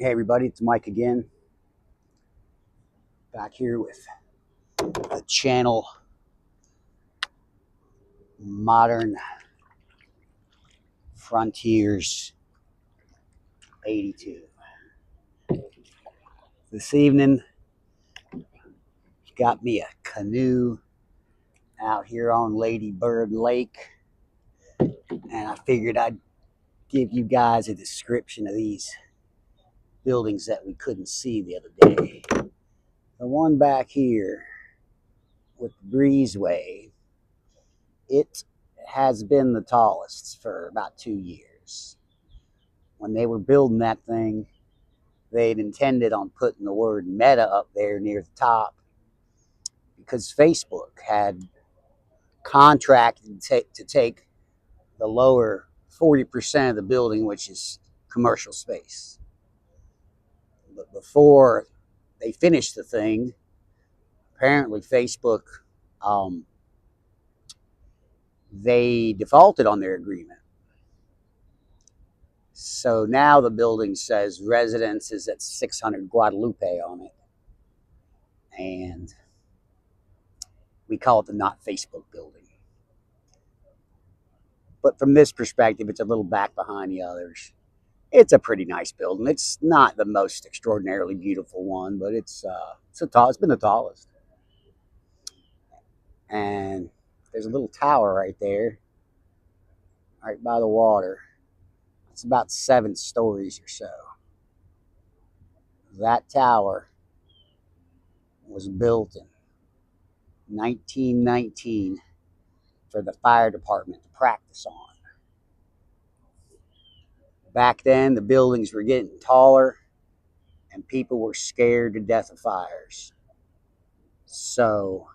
Hey everybody, it's Mike again. Back here with the channel Modern Frontiers 82. This evening, got me a canoe out here on Lady Bird Lake, and I figured I'd give you guys a description of these buildings that we couldn't see the other day. The one back here with the breezeway, it has been the tallest for about 2 years. When they were building that thing, they'd intended on putting the word meta up there near the top because Facebook had contracted to take the lower 40% of the building, which is commercial space. But before they finished the thing, apparently Facebook, they defaulted on their agreement. So now the building says residence is at 600 Guadalupe on it. And we call it the Not Facebook building. But from this perspective, it's a little back behind the others. It's a pretty nice building. It's not the most extraordinarily beautiful one, but it's been the tallest. And there's a little tower right there, right by the water. It's about 7 stories or so. That tower was built in 1919 for the fire department to practice on. Back then, the buildings were getting taller and people were scared to death of fires. So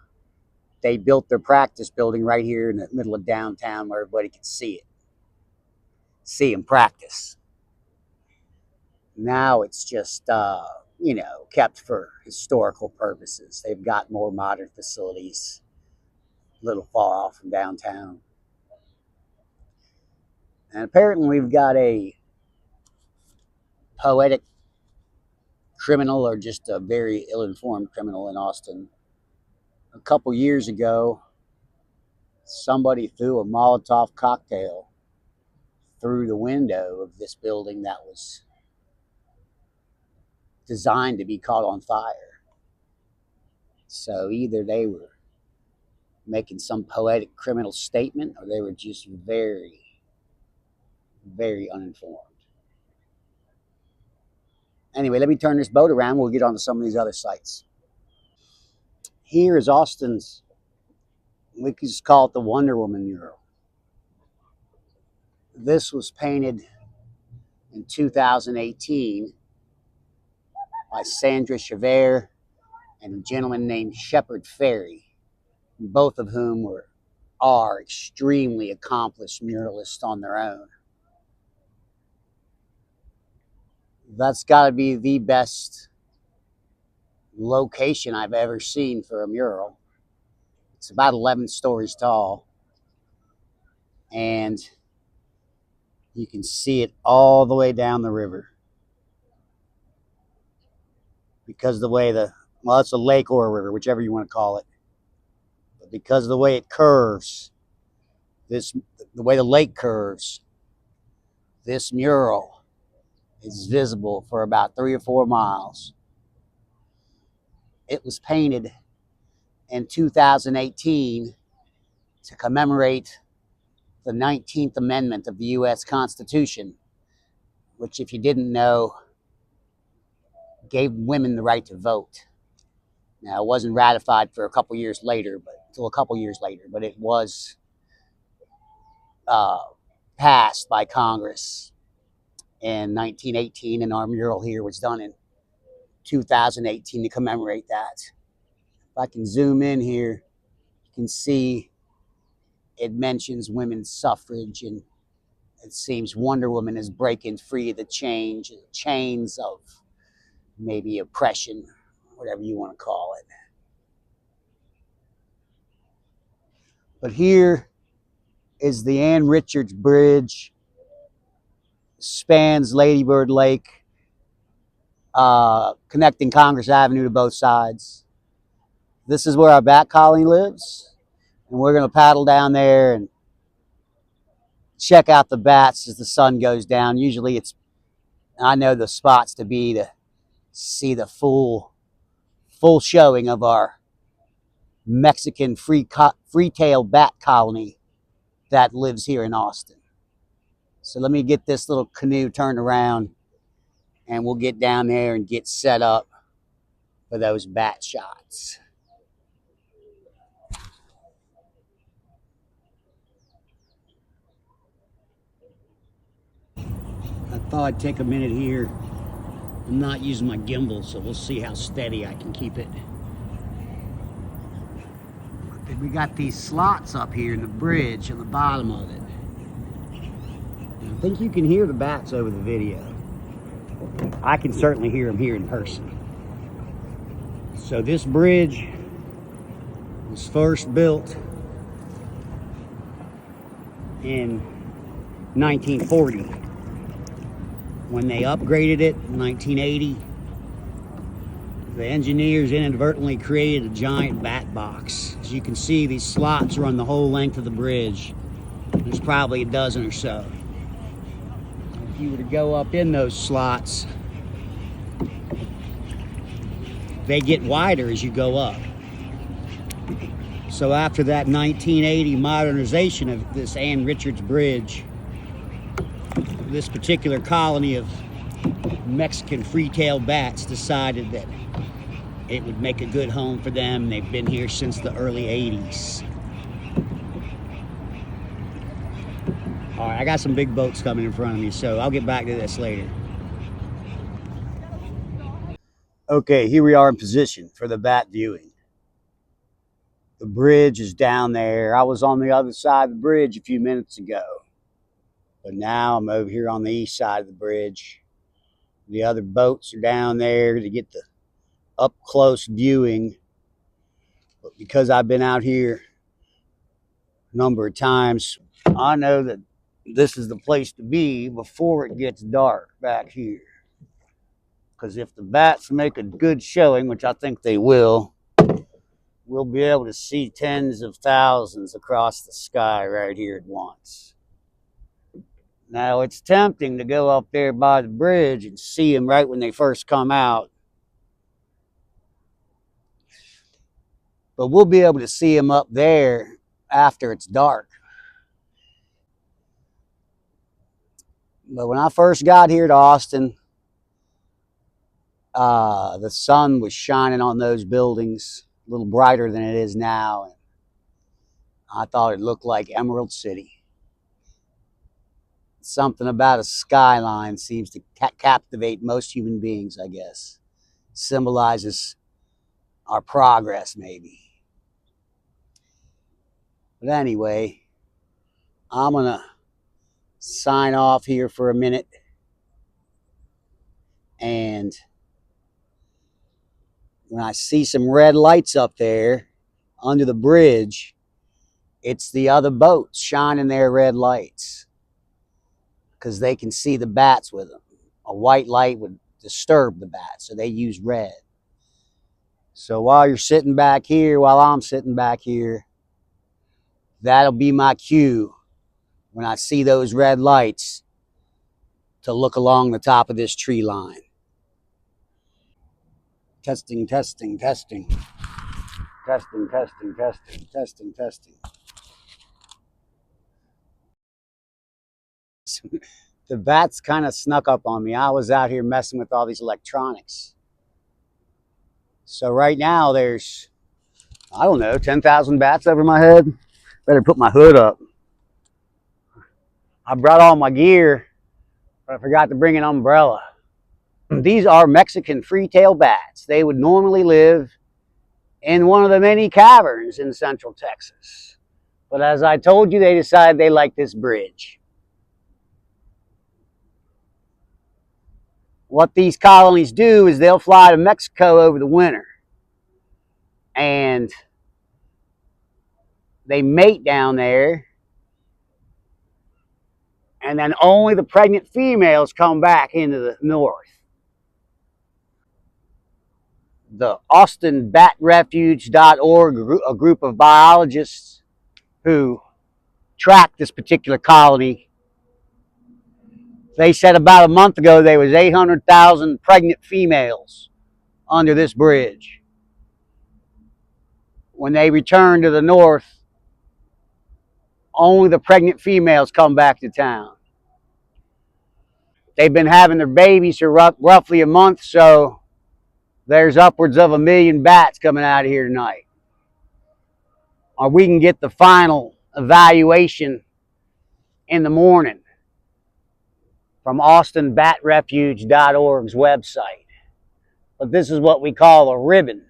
they built their practice building right here in the middle of downtown where everybody could see them practice. Now it's just, kept for historical purposes. They've got more modern facilities a little far off from downtown. And apparently we've got a poetic criminal or just a very ill-informed criminal in Austin. A couple years ago, somebody threw a Molotov cocktail through the window of this building that was designed to be caught on fire. So either they were making some poetic criminal statement or they were just very, very uninformed. Anyway, let me turn this boat around. We'll get on to some of these other sites. Here is Austin's, we could just call it the Wonder Woman mural. This was painted in 2018 by Sandra Chavert and a gentleman named Shepard Ferry, both of whom are extremely accomplished muralists on their own. That's got to be the best location I've ever seen for a mural. It's about 11 stories tall, and you can see it all the way down the river. Because the way it's a lake or a river, whichever you want to call it. But because of the way it curves, the way the lake curves, this mural is visible for about 3 or 4 miles. It was painted in 2018 to commemorate the 19th Amendment of the U.S. Constitution, which, if you didn't know, gave women the right to vote. Now, it wasn't ratified for until a couple years later, but it was passed by Congress in 1918, and our mural here was done in 2018 to commemorate that. If I can zoom in here, you can see it mentions women's suffrage, and it seems Wonder Woman is breaking free of the chains of maybe oppression, whatever you want to call it. But here is the Ann Richards Bridge, spans Lady Bird Lake. connecting Congress Avenue to both sides. This is where our bat colony lives, and we're going to paddle down there and check out the bats as the sun goes down. Usually I know the spots to be to see the full showing of our Mexican free-tailed bat colony that lives here in Austin. So let me get this little canoe turned around and we'll get down there and get set up for those bat shots. I thought I'd take a minute here. I'm not using my gimbal, so we'll see how steady I can keep it. We got these slots up here in the bridge on the bottom of it. And I think you can hear the bats over the video. I can certainly hear them here in person. So this bridge was first built in 1940. When they upgraded it in 1980, the engineers inadvertently created a giant bat box. As you can see, these slots run the whole length of the bridge. There's probably a dozen or so. If you were to go up in those slots, they get wider as you go up. So after that 1980 modernization of this Ann Richards Bridge, this particular colony of Mexican free-tailed bats decided that it would make a good home for them. They've been here since the early 80s. All right, I got some big boats coming in front of me, so I'll get back to this later. Okay, here we are in position for the bat viewing. The bridge is down there. I was on the other side of the bridge a few minutes ago, but now I'm over here on the east side of the bridge. The other boats are down there to get the up close viewing, but because I've been out here a number of times, I know that this is the place to be before it gets dark back here. Because if the bats make a good showing, which I think they will, we'll be able to see tens of thousands across the sky right here at once. Now, it's tempting to go up there by the bridge and see them right when they first come out, but we'll be able to see them up there after it's dark. But when I first got here to Austin, the sun was shining on those buildings a little brighter than it is now. And I thought it looked like Emerald City. Something about a skyline seems to captivate most human beings, I guess. Symbolizes our progress, maybe. But anyway, I'm going to sign off here for a minute. And when I see some red lights up there under the bridge, it's the other boats shining their red lights because they can see the bats with them. A white light would disturb the bats, so they use red. So while you're sitting back here, while I'm sitting back here, that'll be my cue when I see those red lights to look along the top of this tree line. Testing, testing, testing. Testing, testing, testing, testing, testing. The bats kind of snuck up on me. I was out here messing with all these electronics. So right now there's, I don't know, 10,000 bats over my head. Better put my hood up. I brought all my gear, but I forgot to bring an umbrella. These are Mexican free-tailed bats. They would normally live in one of the many caverns in central Texas. But as I told you, they decided they like this bridge. What these colonies do is they'll fly to Mexico over the winter. And they mate down there. And then only the pregnant females come back into the north. the austinbatrefuge.org, a group of biologists who track this particular colony. They said about a month ago there was 800,000 pregnant females under this bridge. When they return to the north, only the pregnant females come back to town. They've been having their babies for roughly a month, so there's upwards of 1 million bats coming out of here tonight. Or we can get the final evaluation in the morning from austinbatrefuge.org's website. But this is what we call a ribbon.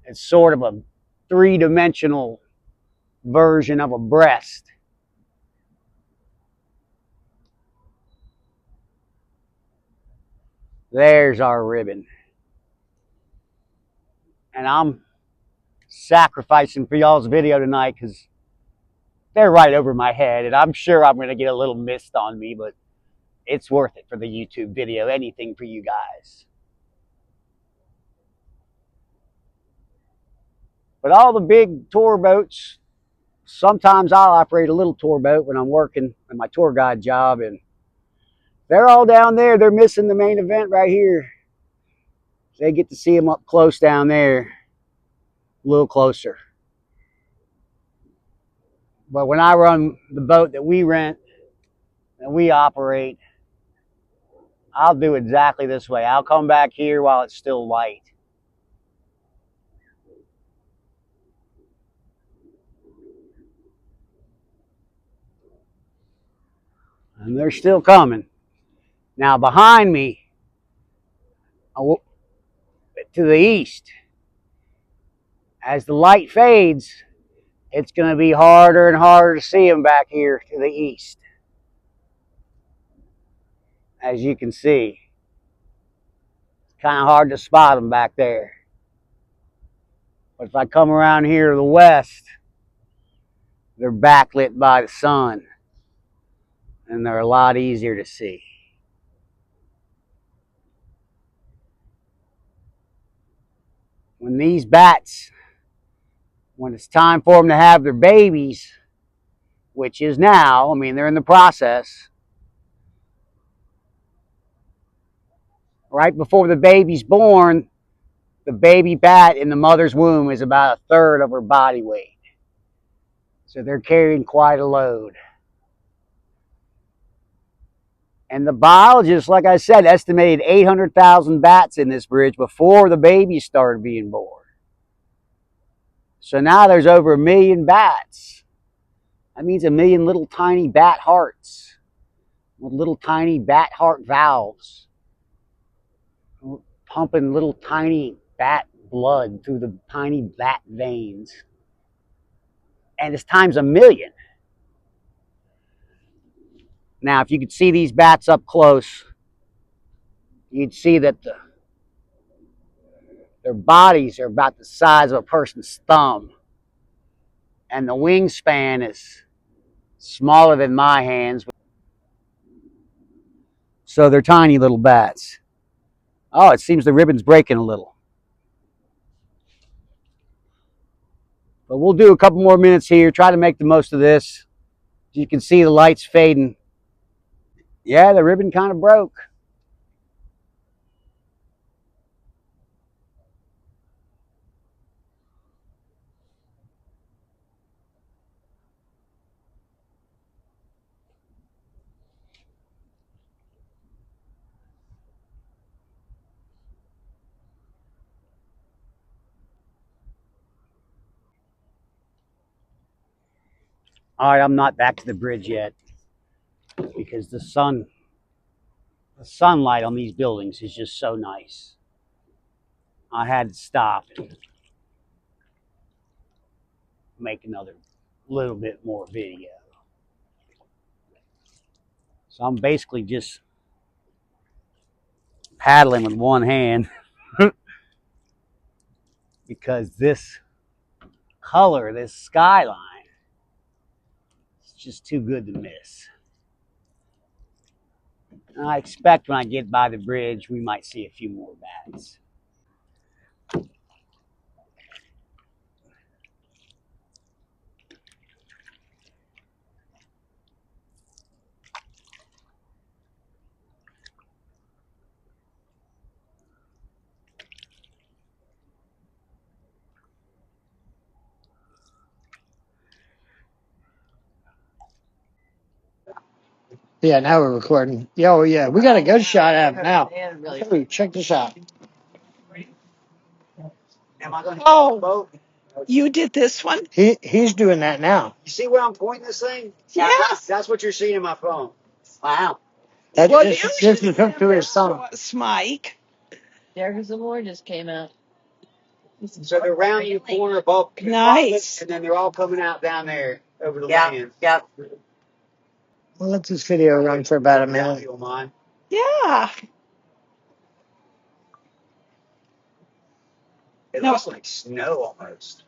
It's sort of a three-dimensional version of a breast. There's our ribbon. And I'm sacrificing for y'all's video tonight because they're right over my head, and I'm sure I'm going to get a little mist on me, but it's worth it for the YouTube video. Anything for you guys. But all the big tour boats, sometimes I'll operate a little tour boat when I'm working in my tour guide job, and they're all down there. They're missing the main event right here. They get to see them up close down there, a little closer. But when I run the boat that we rent and we operate, I'll do exactly this way. I'll come back here while it's still light. And they're still coming. Now behind me, to the east, as the light fades, it's going to be harder and harder to see them back here to the east. As you can see, it's kind of hard to spot them back there. But if I come around here to the west, they're backlit by the sun, and they're a lot easier to see. When these bats, when it's time for them to have their babies, which is now, I mean, they're in the process. Right before the baby's born, the baby bat in the mother's womb is about 1/3 of her body weight. So they're carrying quite a load. And the biologists, like I said, estimated 800,000 bats in this bridge before the babies started being born. So now there's over 1 million bats. That means 1 million little tiny bat hearts with little tiny bat heart valves, pumping little tiny bat blood through the tiny bat veins. And it's times 1 million. Now, if you could see these bats up close, you'd see that their bodies are about the size of a person's thumb. And the wingspan is smaller than my hands. So they're tiny little bats. Oh, it seems the ribbon's breaking a little. But we'll do a couple more minutes here, try to make the most of this. You can see the lights fading. Yeah, the ribbon kind of broke. All right, I'm not back to the bridge yet because the sunlight on these buildings is just so nice. I had to stop and make another little bit more video. So I'm basically just paddling with one hand because this color, this skyline, is just too good to miss. And I expect when I get by the bridge, we might see a few more bats. Yeah, now we're recording. Yo, yeah, we got a good shot at him now. Hey, check this out. Am I going to Oh, boat? you did this one? He's doing that now. You see where I'm pointing this thing? Yes. That's what you're seeing in my phone. Wow. That Well, this, you this should is hooked to send his this to phone. us, Mike. So they're around the corner above Nice. and then they're all coming out down there over the land. Yeah. We'll let this video run for about a minute. You don't mind? Yeah. It No. looks like snow almost.